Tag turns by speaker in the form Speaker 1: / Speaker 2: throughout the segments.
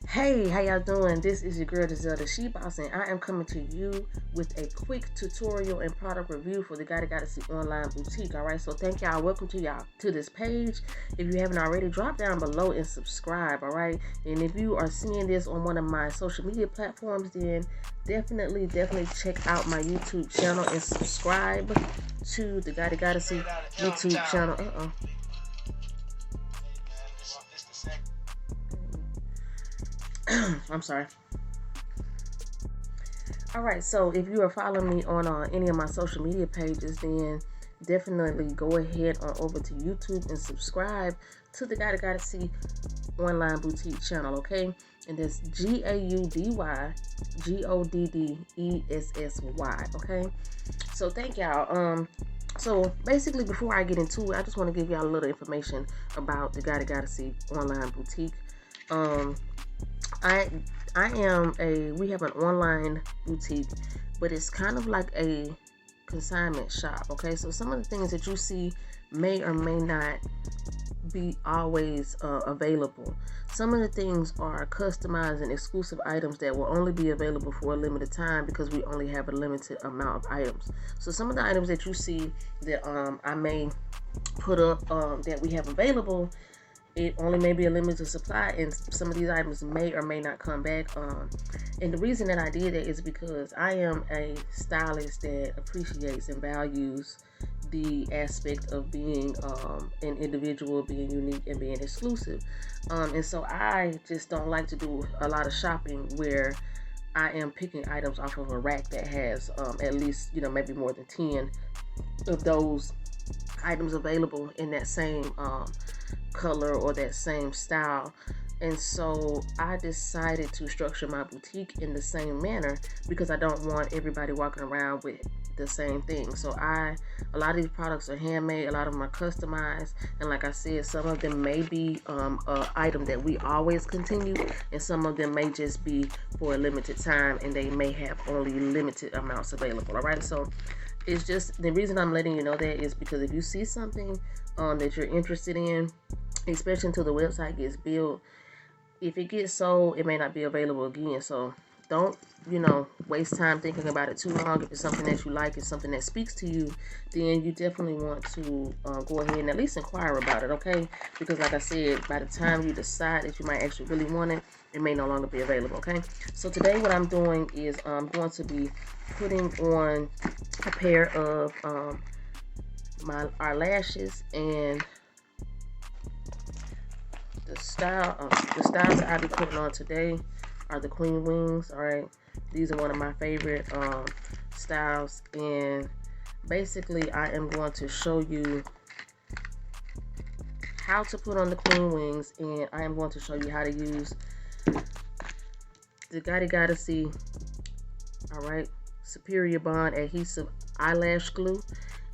Speaker 1: Hey, how y'all doing? This is your girl, the She Boss, and I am coming to you with a quick tutorial and product review for the Gaudy Goddessy online boutique. Alright, so thank y'all. Welcome to this page. If you haven't already, drop down below and subscribe. Alright, and if you are seeing this on one of my social media platforms, then definitely check out my YouTube channel and subscribe to the Gaudy Goddessy YouTube channel. I'm sorry. Alright, so if you are following me on any of my social media pages, then definitely go ahead on over to YouTube and subscribe to the Gaudy Goddessy online boutique channel, okay? And that's GAUDY GODDESSY, okay? So thank y'all. So basically, before I get into it, I just want to give y'all a little information about the Gaudy Goddessy online boutique. We have an online boutique, but it's kind of like a consignment shop, okay? So some of the things that you see may or may not be always available. Some of the things are customized and exclusive items that will only be available for a limited time because we only have a limited amount of items. So some of the items that you see that I may put up that we have available, it only may be a limited supply, and some of these items may or may not come back. And the reason that I did that is because I am a stylist that appreciates and values the aspect of being an individual, being unique, and being exclusive. And so I just don't like to do a lot of shopping where I am picking items off of a rack that has at least, maybe more than 10 of those items available in that same color or that same style. And so I decided to structure my boutique in the same manner because I don't want everybody walking around with the same thing. So a lot of these products are handmade, a lot of them are customized, and like I said, some of them may be an item that we always continue, and some of them may just be for a limited time, and they may have only limited amounts available. All right, so it's just the reason I'm letting you know that is because if you see something that you're interested in, especially until the website gets built, if it gets sold, it may not be available again. So don't, waste time thinking about it too long. If it's something that you like, it's something that speaks to you, then you definitely want to go ahead and at least inquire about it, okay? Because like I said, by the time you decide that you might actually really want it, it may no longer be available, okay? So today what I'm doing is I'm going to be putting on a pair of my eyelashes, and the styles that I'll be putting on today are the Queen Wings. All right, these are one of my favorite styles, and basically I am going to show you how to put on the Queen Wings, and I am going to show you how to use the Gaudy Goddessy, all right, Superior Bond Adhesive Eyelash Glue,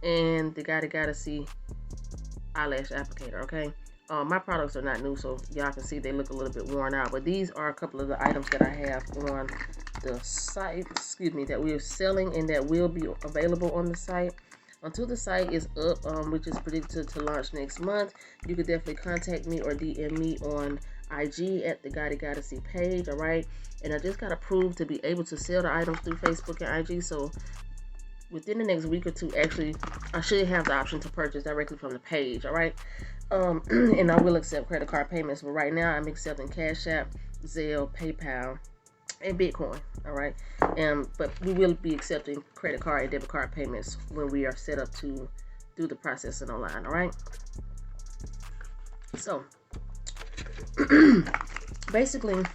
Speaker 1: and the Gaudy Goddessy Eyelash Applicator, okay? My products are not new, so y'all can see they look a little bit worn out, but these are a couple of the items that I have on the site, that we are selling and that will be available on the site. Until the site is up, which is predicted to launch next month, you can definitely contact me or DM me on IG at the Gaudy Goddessy page, all right? And I just got approved to be able to sell the items through Facebook and IG, so within the next week or two, actually, I should have the option to purchase directly from the page, all right? And I will accept credit card payments, but right now I'm accepting Cash App, Zelle, PayPal, and Bitcoin, all right? But we will be accepting credit card and debit card payments when we are set up to do the processing online, all right? So, basically,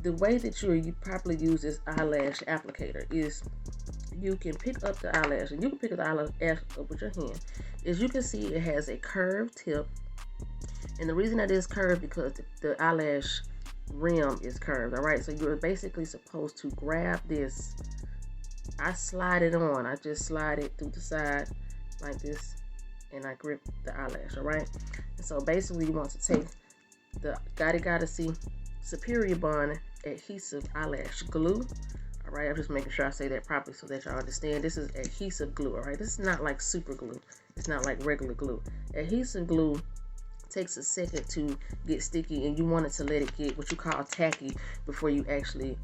Speaker 1: the way that you properly use this eyelash applicator is you can pick up the eyelash, and you can pick up the eyelash up with your hand. As you can see, it has a curved tip, and the reason that is curved because the eyelash rim is curved, all right? So you're basically supposed to grab this. I slide it on. I just slide it through the side like this, and I grip the eyelash, all right? And so basically you want to take the Gaudy Goddessy Superior Bond Adhesive Eyelash Glue, All right, I'm just making sure I say that properly so that y'all understand. This is adhesive glue, all right? This is not like super glue. It's not like regular glue. Adhesive glue takes a second to get sticky, and you want it to let it get what you call tacky before you actually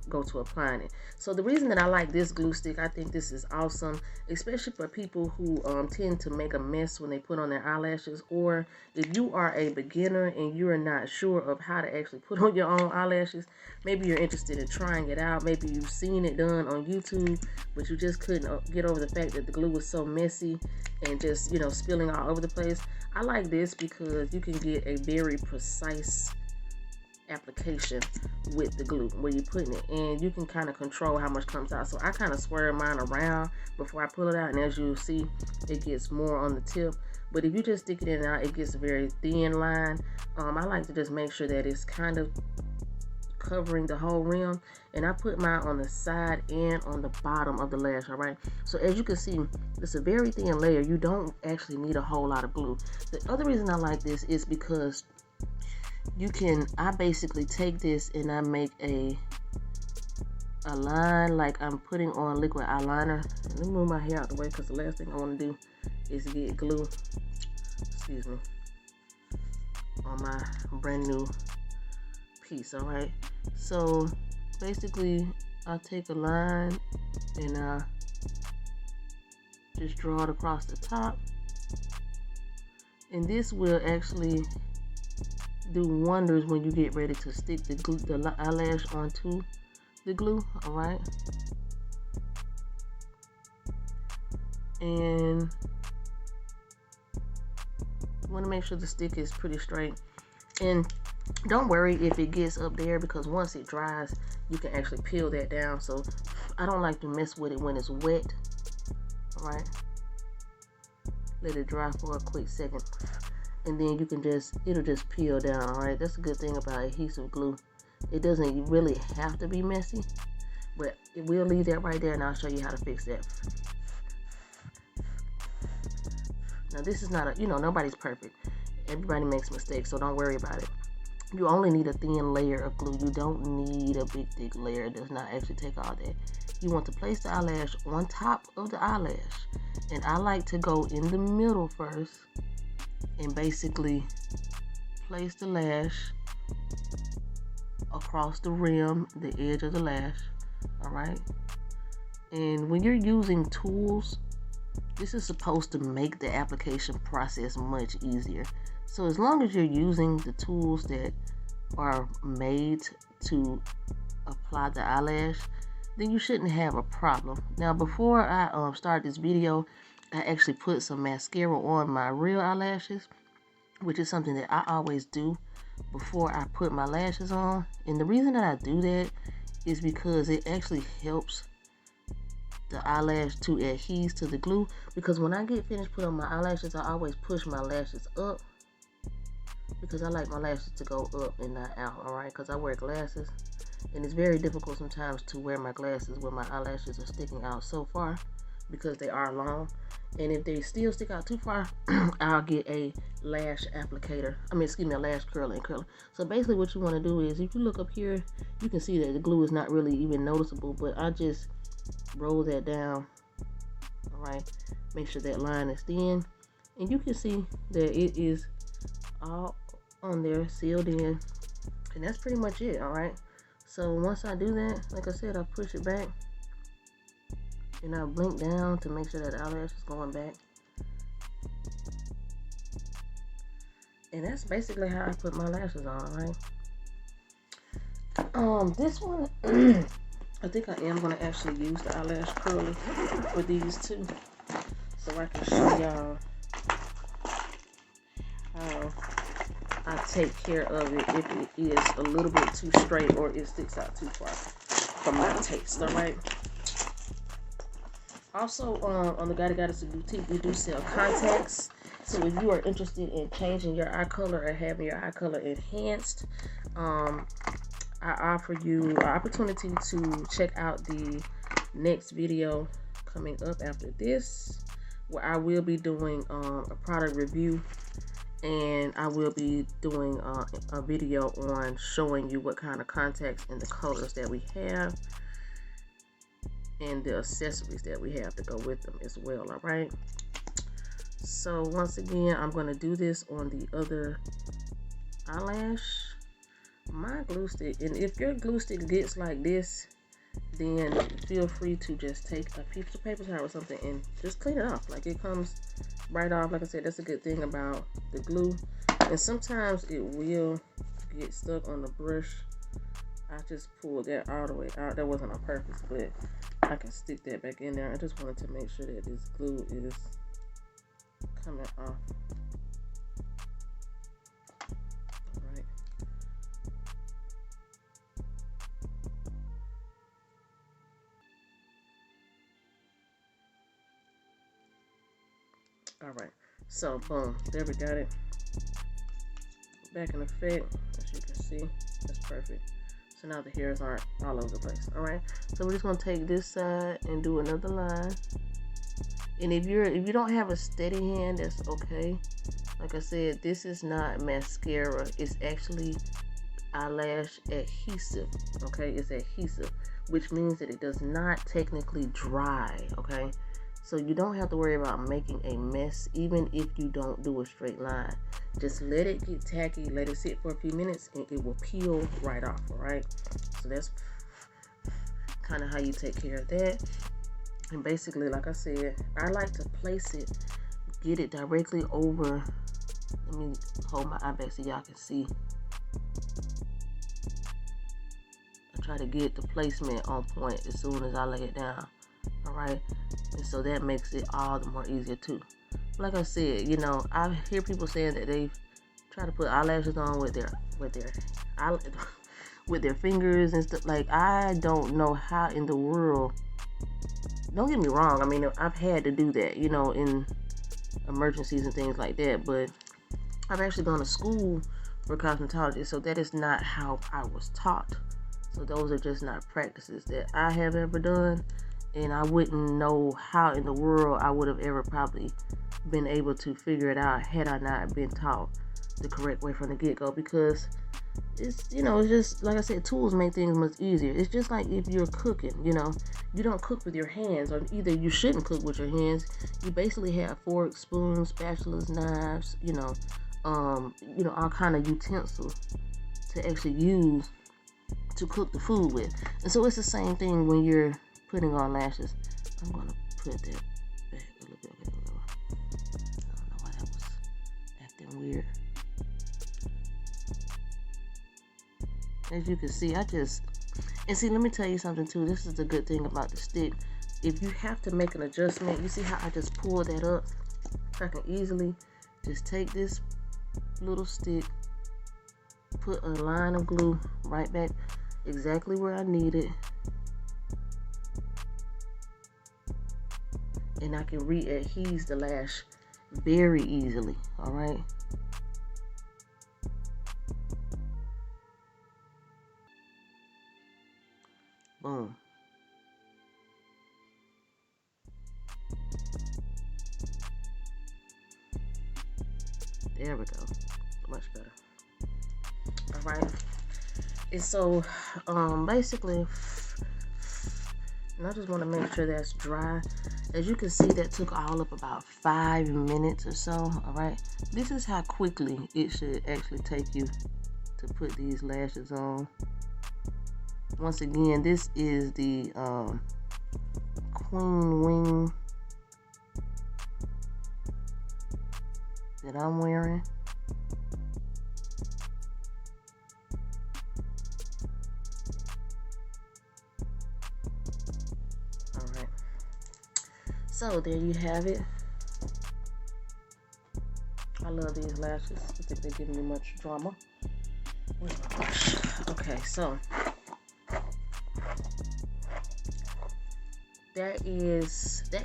Speaker 1: go to applying it. So the reason that I like this glue stick, I think this is awesome, especially for people who tend to make a mess when they put on their eyelashes, or if you are a beginner and you're not sure of how to actually put on your own eyelashes. Maybe you're interested in trying it out. Maybe you've seen it done on YouTube, but you just couldn't get over the fact that the glue was so messy and just, you know, spilling all over the place. I like this because you can get a very precise application with the glue where you're putting it, and you can kind of control how much comes out. So I kind of swirl mine around before I pull it out, and as you see, it gets more on the tip. But if you just stick it in and out, it gets a very thin line. I like to just make sure that it's kind of covering the whole rim, and I put mine on the side and on the bottom of the lash. All right, so as you can see, it's a very thin layer. You don't actually need a whole lot of glue. The other reason I like this is because I basically take this and I make a line like I'm putting on liquid eyeliner. Let me move my hair out the way because the last thing I want to do is get glue, excuse me, on my brand new piece. All right, so basically I take a line and I just draw it across the top, and this will actually do wonders when you get ready to stick the glue, the eyelash onto the glue. All right, and you want to make sure the stick is pretty straight, and don't worry if it gets up there, because once it dries you can actually peel that down. So I don't like to mess with it when it's wet. All right, let it dry for a quick second, and then you can it'll just peel down. All right, that's a good thing about adhesive glue. It doesn't really have to be messy, but we'll leave that right there and I'll show you how to fix that. Now this is not nobody's perfect. Everybody makes mistakes, so don't worry about it. You only need a thin layer of glue. You don't need a big thick layer. It does not actually take all that. You want to place the eyelash on top of the eyelash, and I like to go in the middle first and basically place the lash across the rim, the edge of the lash. All right, and when you're using tools, this is supposed to make the application process much easier. So as long as you're using the tools that are made to apply the eyelash, then you shouldn't have a problem. Now before I start this video, I actually put some mascara on my real eyelashes, which is something that I always do before I put my lashes on. And the reason that I do that is because it actually helps the eyelash to adhere to the glue. Because when I get finished putting on my eyelashes, I always push my lashes up, because I like my lashes to go up and not out. All right, because I wear glasses, and it's very difficult sometimes to wear my glasses when my eyelashes are sticking out so far, because they are long. And if they still stick out too far, I'll get a lash applicator. A lash curler and curler. So basically what you want to do is, if you look up here, you can see that the glue is not really even noticeable, but I just roll that down. All right, make sure that line is thin, and you can see that it is all on there, sealed in, and that's pretty much it. All right, so once I do that, like I said, I push it back and I blink down to make sure that the eyelash is going back, and that's basically how I put my lashes on. All right, this one I think I am going to actually use the eyelash curler for these two, so I can show y'all how I take care of it if it is a little bit too straight or it sticks out too far for my taste. All right. Also, on the Gaudy Goddessy boutique, we do sell contacts. So if you are interested in changing your eye color or having your eye color enhanced, I offer you an opportunity to check out the next video coming up after this, where I will be doing a product review, and I will be doing a video on showing you what kind of contacts and the colors that we have. and the accessories that we have to go with them as well. All right, so once again, I'm going to do this on the other eyelash. My glue stick, and if your glue stick gets like this, then feel free to just take a piece of paper towel or something and just clean it off. Like, it comes right off. Like I said, that's a good thing about the glue. And sometimes it will get stuck on the brush. I just pulled that all the way out. That wasn't on purpose, but I can stick that back in there. I just wanted to make sure that this glue is coming off. Alright. Alright, so boom, there we got it. Back in effect, as you can see, that's perfect. So now the hairs aren't all over the place. Alright, so we're just gonna take this side and do another line. And if you don't have a steady hand, that's okay. Like I said, this is not mascara, it's actually eyelash adhesive. Okay, it's adhesive, which means that it does not technically dry. Okay, so you don't have to worry about making a mess, even if you don't do a straight line. Just let it get tacky, let it sit for a few minutes, and it will peel right off. All right, so that's kind of how you take care of that. And basically, like I said, I like to place it, get it directly over. Let me hold my eye back so y'all can see. I try to get the placement on point as soon as I lay it down. All right, and so that makes it all the more easier too. Like I said, you know, I hear people saying that they try to put eyelashes on with their fingers and stuff. Like, I don't know how in the world. Don't get me wrong. I mean, I've had to do that, you know, in emergencies and things like that. But I've actually gone to school for cosmetology, so that is not how I was taught. So those are just not practices that I have ever done. And I wouldn't know how in the world I would have ever probably been able to figure it out had I not been taught the correct way from the get-go. Because it's, you know, it's just, like I said, tools make things much easier. It's just like if you're cooking, you know, you don't cook with your hands, or either you shouldn't cook with your hands. You basically have forks, spoons, spatulas, knives, you know, all kind of utensils to actually use to cook the food with. And so it's the same thing when you're putting on lashes. I'm gonna put that back a little bit. I don't know why that was acting weird. As you can see, and see, let me tell you something too. This is the good thing about the stick. If you have to make an adjustment, you see how I just pulled that up? I can easily just take this little stick, put a line of glue right back exactly where I need it, and I can re-adhese the lash very easily. All right. Boom. There we go. Much better. All right. And so, basically, and I just want to make sure that's dry. As you can see, that took all up about 5 minutes or so. All right. This is how quickly it should actually take you to put these lashes on. Once again, this is the Queen Wing that I'm wearing. Alright. So there you have it. I love these lashes. I think they give me much drama. Where's my brush? Okay, so that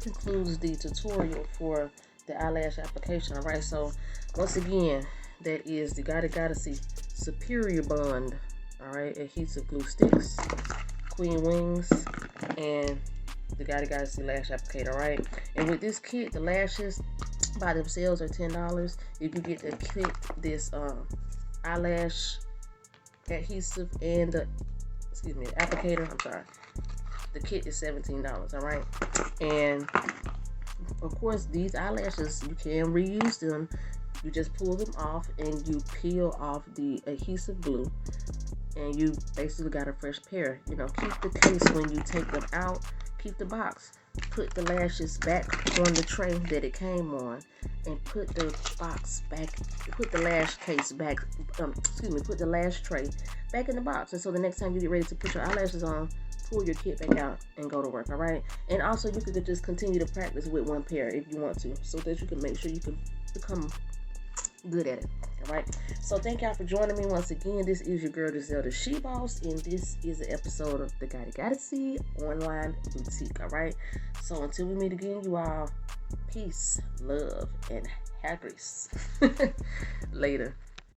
Speaker 1: concludes the tutorial for the eyelash application. All right, so once again, that is the GAUDY GODDESSY Superior Bond, all right, adhesive glue sticks, Queen Wings, and the GAUDY GODDESSY Lash Applicator. All right, and with this kit, the lashes by themselves are $10. If you get the kit, this eyelash adhesive and the applicator, I'm sorry, The kit is $17, all right? And of course, these eyelashes, you can reuse them. You just pull them off and you peel off the adhesive glue, and you basically got a fresh pair. You know, keep the case when you take them out. Keep the box. Put the lashes back on the tray that it came on, and put the box back. Put the lash case back. Put the lash tray back in the box. And so the next time you get ready to put your eyelashes on, pull your kit back out and go to work. All right. And also, you could just continue to practice with one pair if you want to, so that you can make sure you can become good at it. All right. So thank y'all for joining me once again. This is your girl Giselle the She Boss, and this is an episode of the Gaudy Goddessy online boutique. All right. So until we meet again, you all, peace, love, and hair grease. Later.